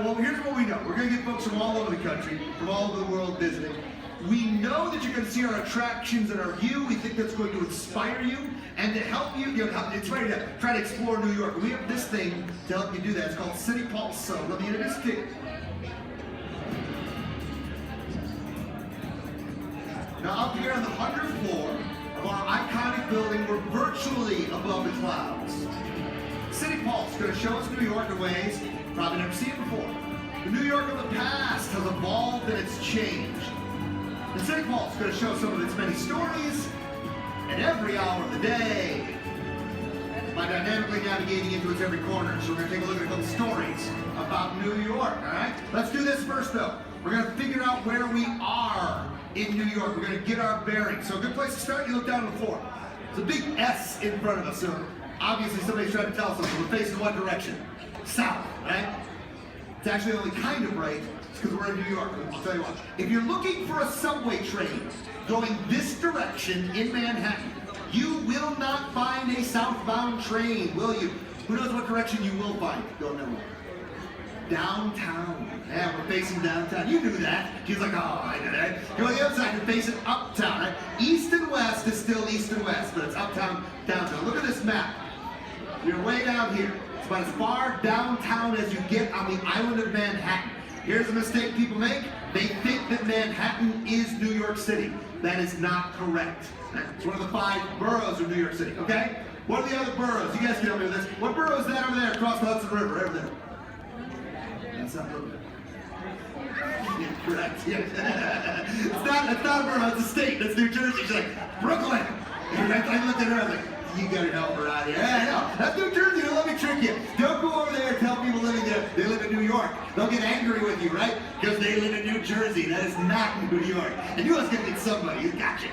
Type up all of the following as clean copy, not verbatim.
well, here's what we know. We're going to get folks from all over the country, from all over the world visiting. We know that you're going to see our attractions and our view. We think that's going to inspire you and to help you. It's ready to try to explore New York. We have this thing to help you do that. It's called City Pulse. So let me introduce it to you. Now up here on the 100th floor of our iconic building, we're virtually above the clouds. City Pulse is going to show us New York in ways you've probably never seen before. The New York of the past has evolved and it's changed. The City Pulse is going to show some of its many stories at every hour of the day by dynamically navigating into its every corner. So we're going to take a look at a couple stories about New York, all right? Let's do this first, though. We're going to figure out where we are in New York. We're going to get our bearings. So a good place to start, you look down on the floor. There's a big S in front of us, so obviously somebody's trying to tell us something. We're facing what direction? South, right? It's actually only kind of right. It's because we're in New York. I'll tell you what. If you're looking for a subway train going this direction in Manhattan, you will not find a southbound train, will you? Who knows what direction you will find going that way? Downtown. Yeah, we're facing downtown. You knew that. She's like, oh, I know that. Go on the other side, you're facing uptown, right? East and west is still east and west, but it's uptown, downtown. Look at this map. You're way down here. It's about as far downtown as you get on the island of Manhattan. Here's a mistake people make. They think that Manhattan is New York City. That is not correct. It's one of the 5 boroughs of New York City, okay? What are the other boroughs? You guys can help me with this. What borough is that over there across the Hudson River, right over there? That's not Brooklyn. Yeah, correct. Yeah. it's not a borough, it's a state. That's New Jersey. She's like, Brooklyn. And I looked at her, I was like, you gotta help her out here. Yeah, no, that's New Jersey. Don't let me trick you. Don't go over there and tell people living there they live in New York. They'll get angry with you, right? Because they live in New Jersey. That is not New York. And you always gonna get somebody. You gotcha.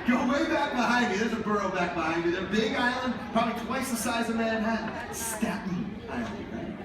Go way back behind me. There's a borough back behind me. They're a big island, probably twice the size of Manhattan. Staten Island.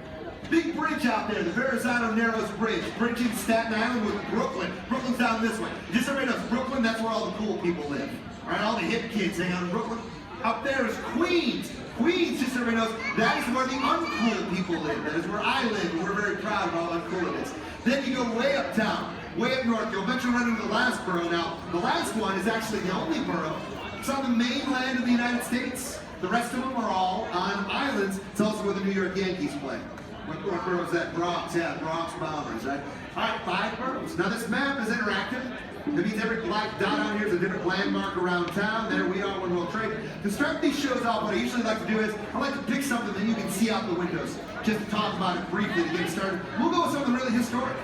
Big bridge out there, the Verrazano Narrows Bridge, bridging Staten Island with Brooklyn. Brooklyn's down this way. Just so everybody knows, Brooklyn, that's where all the cool people live. All right, all the hip kids hang out in Brooklyn. Up there is Queens. Queens, just so everybody knows, that is where the uncool people live. That is where I live, and we're very proud of how uncool it is. Then you go way uptown, way up north. You'll eventually run into the last borough. Now, the last one is actually the only borough. It's on the mainland of the United States. The rest of them are all on islands. It's also where the New York Yankees play. What borough is that? Bronx, yeah, Bronx Bombers, right? All right, 5 boroughs. Now this map is interactive. That means every black dot on here is a different landmark around town. There we are, One World Trade. To start these shows off, what I usually like to do is, I like to pick something that you can see out the windows. Just to talk about it briefly to get started. We'll go with something really historic.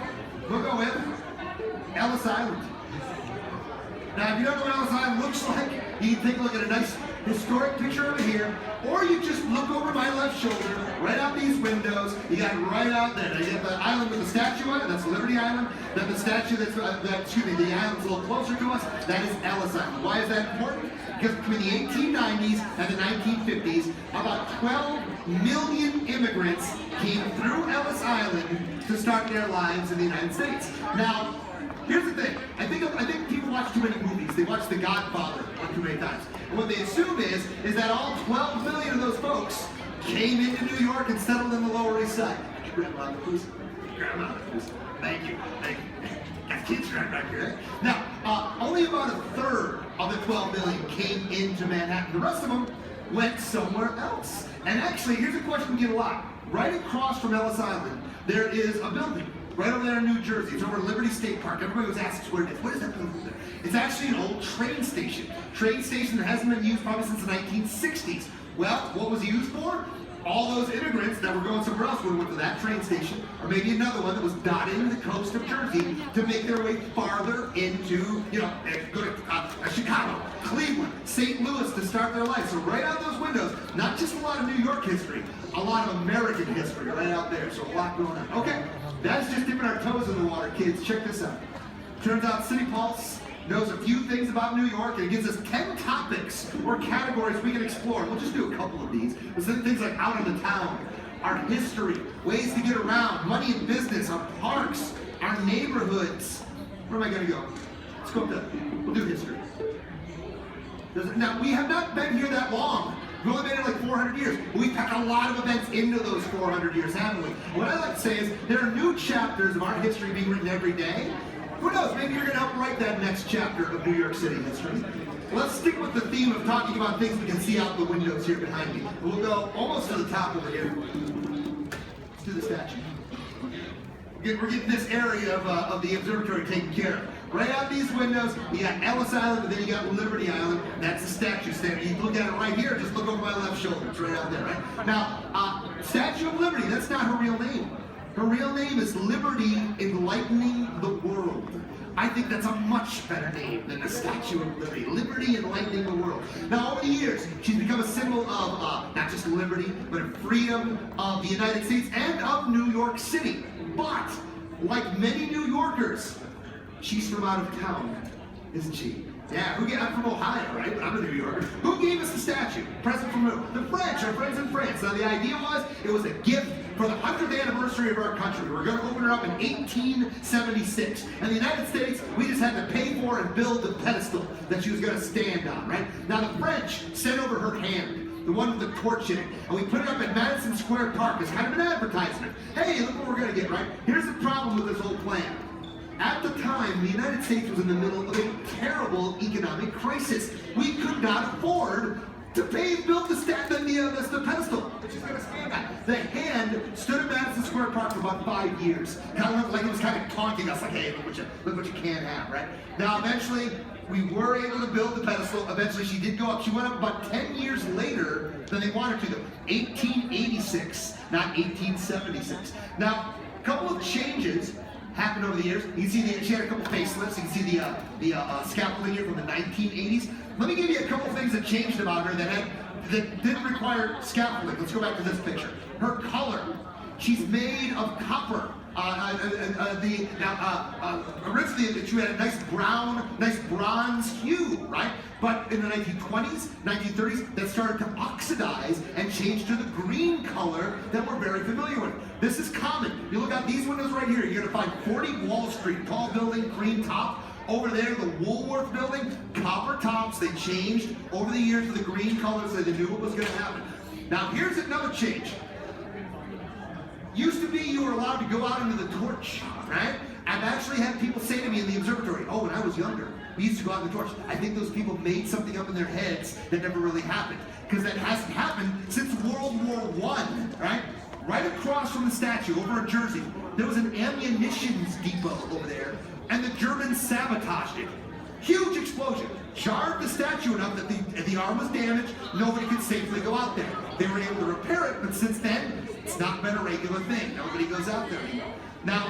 We'll go with Ellis Island. Now, if you don't know what Ellis Island looks like, you can take a look at a nice historic picture over here, or you just look over my left shoulder, right out these windows. You got it right out there. Now you have the island with the statue on it, that's Liberty Island. Then the statue that's, the island's a little closer to us, that is Ellis Island. Why is that important? Because between the 1890s and the 1950s, about 12 million immigrants came through Ellis Island to start their lives in the United States. Now, here's the thing. I think people watch too many movies. They watch The Godfather one too many times. And what they assume is that all 12 million of those folks came into New York and settled in the Lower East Side. Grandma, please. Grandma, please. Thank you. Thank you. Got kids right back here. Now, only about a third of the 12 million came into Manhattan. The rest of them went somewhere else. And actually, here's a question we get a lot. Right across from Ellis Island, there is a building. Right over there in New Jersey. It's over at Liberty State Park. Everybody was asking where it is. What is that building there? It's actually an old train station. Train station that hasn't been used probably since the 1960s. Well, what was it used for? All those immigrants that were going somewhere else would have went to that train station, or maybe another one that was dotting the coast of Jersey to make their way farther into, go to Chicago, Cleveland, St. Louis to start their life. So right out those windows, not just a lot of New York history, a lot of American history right out there. So a lot going on. Okay, that's just dipping our toes in the water, kids. Check this out. Turns out City Pulse knows a few things about New York, and it gives us 10 topics or categories we can explore. We'll just do a couple of these. There's things like out of the town, our history, ways to get around, money and business, our parks, our neighborhoods. Where am I going to go? Let's go up to, we'll do history. Now, we have not been here that long. We've only been in like 400 years. We've packed a lot of events into those 400 years, haven't we? What I like to say is there are new chapters of our history being written every day. Who knows, maybe you're going to help write that next chapter of New York City history. Let's stick with the theme of talking about things we can see out the windows here behind me. We'll go almost to the top over here. Let's do the statue. We're getting this area of the observatory taken care of. Right out these windows, you got Ellis Island, and then you got Liberty Island. That's the statue stand. You can look at it right here, just look over my left shoulder. It's right out there, right? Now, Statue of Liberty, that's not her real name. Her real name is Liberty Enlightening the World. I think that's a much better name than the Statue of Liberty. Liberty Enlightening the World. Now, over the years, she's become a symbol of not just liberty, but of freedom of the United States and of New York City. But, like many New Yorkers, she's from out of town, isn't she? Yeah, I'm from Ohio, right? But I'm a New Yorker. Who gave us the statue? Present from who? The French, our friends in France. Now the idea was, it was a gift for the 100th anniversary of our country. We were going to open her up in 1876. And the United States, we just had to pay for and build the pedestal that she was going to stand on, right? Now the French sent over her hand, the one with the torch in it, and we put it up at Madison Square Park as kind of an advertisement. Hey, look what we're going to get, right? Here's the problem with this whole plan. At the time, the United States was in the middle of a terrible economic crisis. We could not afford to build the pedestal that she's going to stand on. The hand stood at Madison Square Park for about 5 years. Kind of looked like it was kind of taunting us, like, hey, look what you can't have, right? Now, eventually, we were able to build the pedestal. Eventually, she did go up. She went up about 10 years later than they wanted to, though. 1886, not 1876. Now, a couple of changes happened over the years. You can see she had a couple facelifts. You can see the scaffolding here from the 1980s. Let me give you a couple things that changed about her that didn't require scaffolding. Let's go back to this picture. Her color. She's made of copper. Originally she had a nice bronze hue, right? But in the 1920s, 1930s, that started to oxidize and change to the green color that we're very familiar with. This is common. You look out these windows right here, you're gonna find 40 Wall Street, tall building, green top. Over there, the Woolworth building, copper tops. They changed over the years to the green color so they knew what was gonna happen. Now here's another change. Used to be you were allowed to go out into the torch, right? I've actually had people say to me in the observatory, oh, when I was younger, we used to go out in the torch. I think those people made something up in their heads that never really happened. Because that hasn't happened since World War I, right? Right across from the statue, over in Jersey, there was an ammunition depot over there, and the Germans sabotaged it. Huge explosion. Jarred the statue enough that the arm was damaged, nobody could safely go out there. They were able to repair it, but since then, it's not been a regular thing. Nobody goes out there anymore. Now,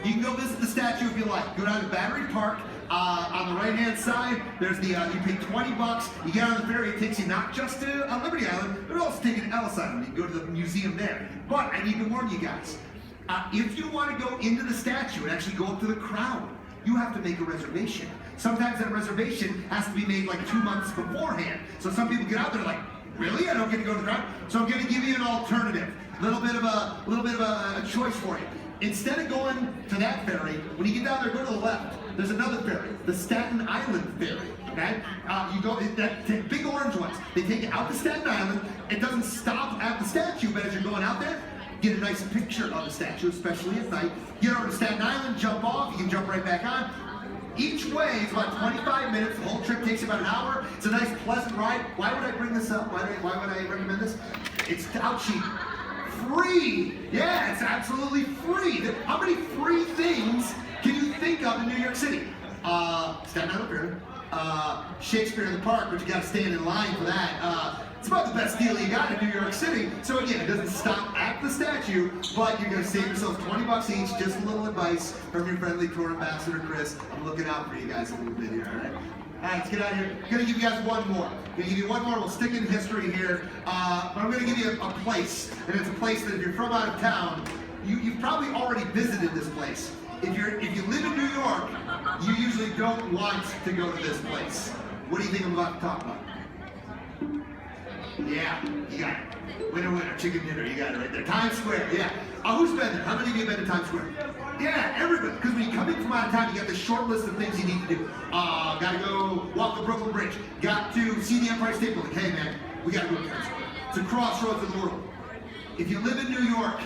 you can go visit the statue if you like. Go down to Battery Park. On the right-hand side, there's you pay $20. You get on the ferry, it takes you not just to Liberty Island, but also take you to Ellis Island. You can go to the museum there. But I need to warn you guys, if you want to go into the statue and actually go up to the crown, you have to make a reservation. Sometimes that reservation has to be made like 2 months beforehand. So some people get out there like, really? I don't get to go to the crown? So I'm going to give you an alternative. A little bit of a choice for you. Instead of going to that ferry, when you get down there, go to the left. There's another ferry, the Staten Island ferry. Okay? You go, big orange ones. They take you out to Staten Island. It doesn't stop at the statue, but as you're going out there, get a nice picture of the statue, especially at night. Get over to Staten Island, jump off. You can jump right back on. Each way is about 25 minutes. The whole trip takes about an hour. It's a nice, pleasant ride. Why would I bring this up? Why would I recommend this? It's out cheap. Free! Yeah, it's absolutely free. How many free things can you think of in New York City? Staten Island Ferry, Shakespeare in the Park, but you gotta stand in line for that. It's about the best deal you got in New York City. So again, it doesn't stop at the statue, but you're gonna save yourself $20 each. Just a little advice from your friendly tour ambassador, Chris. I'm looking out for you guys a little bit here, all right? All right, let's get out of here. I'm gonna give you guys one more. I'm gonna give you one more. We'll stick in history here. But I'm gonna give you a place, and it's a place that if you're from out of town, you've probably already visited this place. If you live in New York, you usually don't want to go to this place. What do you think I'm about to talk about? Yeah, you got it. Winner, chicken dinner, you got it right there. Times Square, yeah. Who's been there? How many of you have been to Times Square? Yeah, everybody. Because when you come in from out of town, you got this short list of things you need to do. Got to go walk the Brooklyn Bridge. Got to see the Empire State Building. Hey, man, We gotta go to Times Square. It's a crossroads of the world. If you live in New York,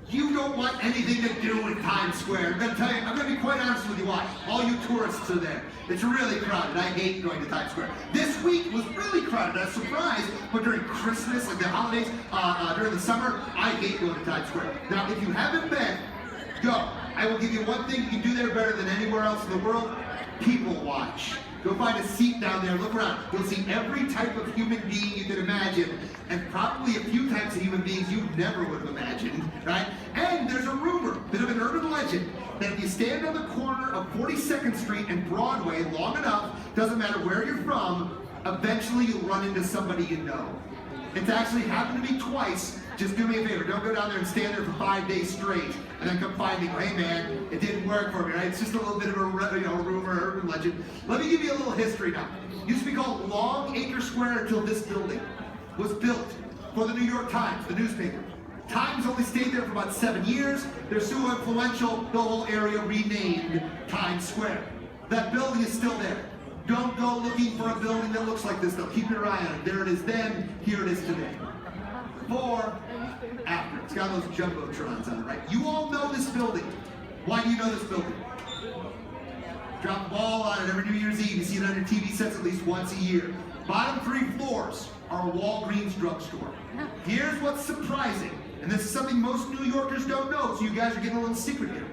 you don't want anything to do with Times Square. I'm gonna tell you, I'm gonna be quite honest with you why. All you tourists are there. It's really crowded. I hate going to Times Square. This week was really crowded. I was surprised, but during Christmas, like the holidays, during the summer, I hate going to Times Square. Now, if you haven't been, go. I will give you one thing you can do there better than anywhere else in the world. People watch. Go find a seat down there, look around. You'll see every type of human being you can imagine, and probably a few types of human beings you never would have imagined, right? And there's a rumor, bit of an urban legend, that if you stand on the corner of 42nd Street and Broadway long enough, doesn't matter where you're from, eventually you'll run into somebody you know. It's actually happened to me twice. Just do me a favor, don't go down there and stand there for 5 days straight, and then come find me, hey man, it didn't work for me, right? It's just a little bit of a rumor, urban legend. Let me give you a little history now. It used to be called Long Acre Square until this building was built for the New York Times, the newspaper. Times only stayed there for about 7 years. They're so influential, the whole area renamed Times Square. That building is still there. Don't go looking for a building that looks like this though. Keep your eye on it. There it is then, here it is today. Before, after. It's got those jumbotrons on it, right? You all know this building. Why do you know this building? Drop the ball on it every New Year's Eve. You see it on your TV sets at least once a year. Bottom 3 floors are a Walgreens drugstore. Here's what's surprising, and this is something most New Yorkers don't know, so you guys are getting a little secret here.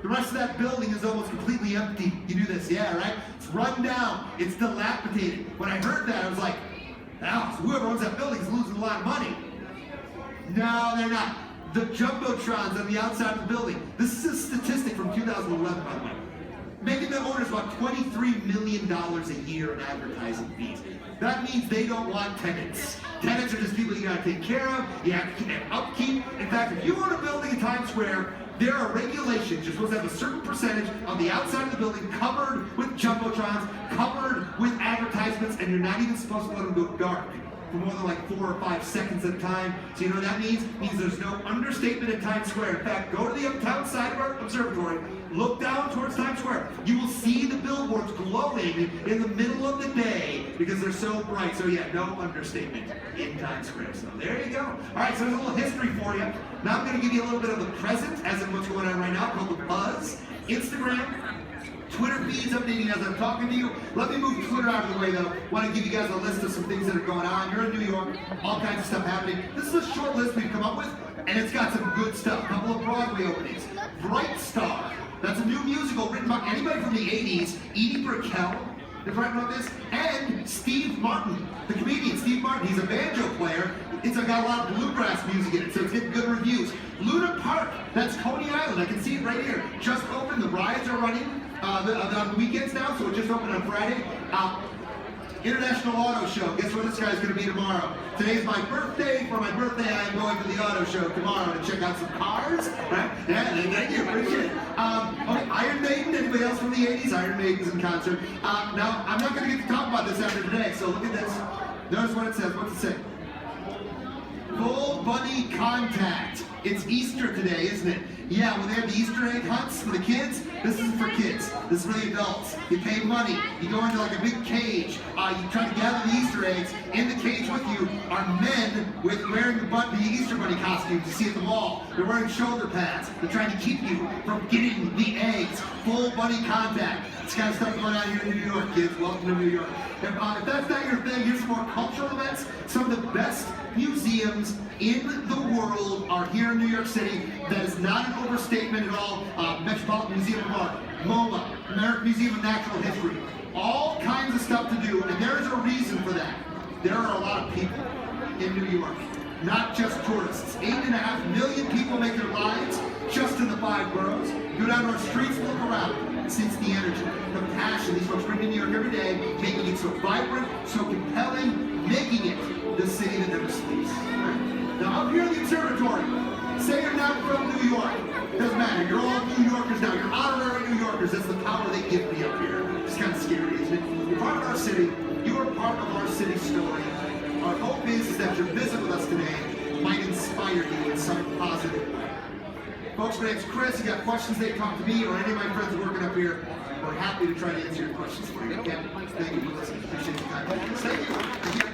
The rest of that building is almost completely empty. You do this, yeah, right? It's run down. It's dilapidated. When I heard that, I was like, wow, so whoever owns that building is losing a lot of money. No, they're not. The jumbotrons on the outside of the building. This is a statistic from 2011, by the way. Making the owners about $23 million a year in advertising fees. That means they don't want tenants. Tenants are just people you gotta take care of, you have to keep upkeep. In fact, if you own a building in Times Square, there are regulations. You're supposed to have a certain percentage on the outside of the building covered with jumbotrons, covered with advertisements, and you're not even supposed to let them go dark for more than like 4 or 5 seconds at a time. So you know what that means? It means there's no understatement in Times Square. In fact, go to the uptown side of our observatory, look down towards Times Square. You will see the billboards glowing in the middle of the day because they're so bright. So yeah, no understatement in Times Square. So there you go. All right, so there's a little history for you. Now I'm going to give you a little bit of the present, as in what's going on right now, called the buzz. Instagram, Twitter feeds updating as I'm talking to you. Let me move Twitter out of the way though. Want to give you guys a list of some things that are going on. You're in New York, all kinds of stuff happening. This is a short list we've come up with, and it's got some good stuff. A couple of Broadway openings. Bright Star. That's a new musical written by anybody from the 80s. Edie Brickell, the writer of this, and Steve Martin, the comedian Steve Martin. He's a banjo player. It's got a lot of bluegrass music in it, so it's getting good reviews. Luna Park, that's Coney Island. I can see it right here. Just opened. The rides are running on the weekends now, so it just opened on Friday. International Auto Show. Guess where this guy's going to be tomorrow? Today's my birthday. For my birthday, I am going to the auto show tomorrow to check out some cars. Right? Yeah, thank you. Appreciate it. Okay, Iron Maiden. Anybody else from the 80s? Iron Maiden's in concert. Now, I'm not going to get to talk about this after today, so look at this. Notice what it says. What's it say? Full Bunny Contact. It's Easter today, isn't it? Yeah, when they have the Easter egg hunts for the kids, this isn't for kids. This is for the adults. You pay money. You go into like a big cage. You try to gather the Easter eggs. In the cage with you are men wearing the Easter Bunny costumes you see at the mall. They're wearing shoulder pads. They're trying to keep you from getting the eggs. Full Bunny Contact. This kind of stuff going on here in New York, kids. Welcome to New York. If that's not your thing, here's some more cultural events. Some of the best museums in the world are here in New York City. That is not an overstatement at all. Metropolitan Museum of Art, MoMA, American Museum of Natural History. All kinds of stuff to do, and there is a reason for that. There are a lot of people in New York, not just tourists. 8.5 million people make their lives just in the 5 boroughs. Go down to our streets, look around. Sense the energy, the passion these folks bring to New York every day, making it so vibrant, so compelling, making it the city that never sleeps. Now up here in the observatory, say you're not from New York, doesn't matter, you're all New Yorkers now, you're honorary New Yorkers, that's the power they give me up here. It's kind of scary, isn't it? You're part of our city, you are part of our city story. Our hope is that your visit with us today might inspire you in some positive way. Folks, my name's Chris. You got questions, they talk to me or any of my friends working up here. We're happy to try to answer your questions for you. Again, thank you for listening. Appreciate your time. Thank you.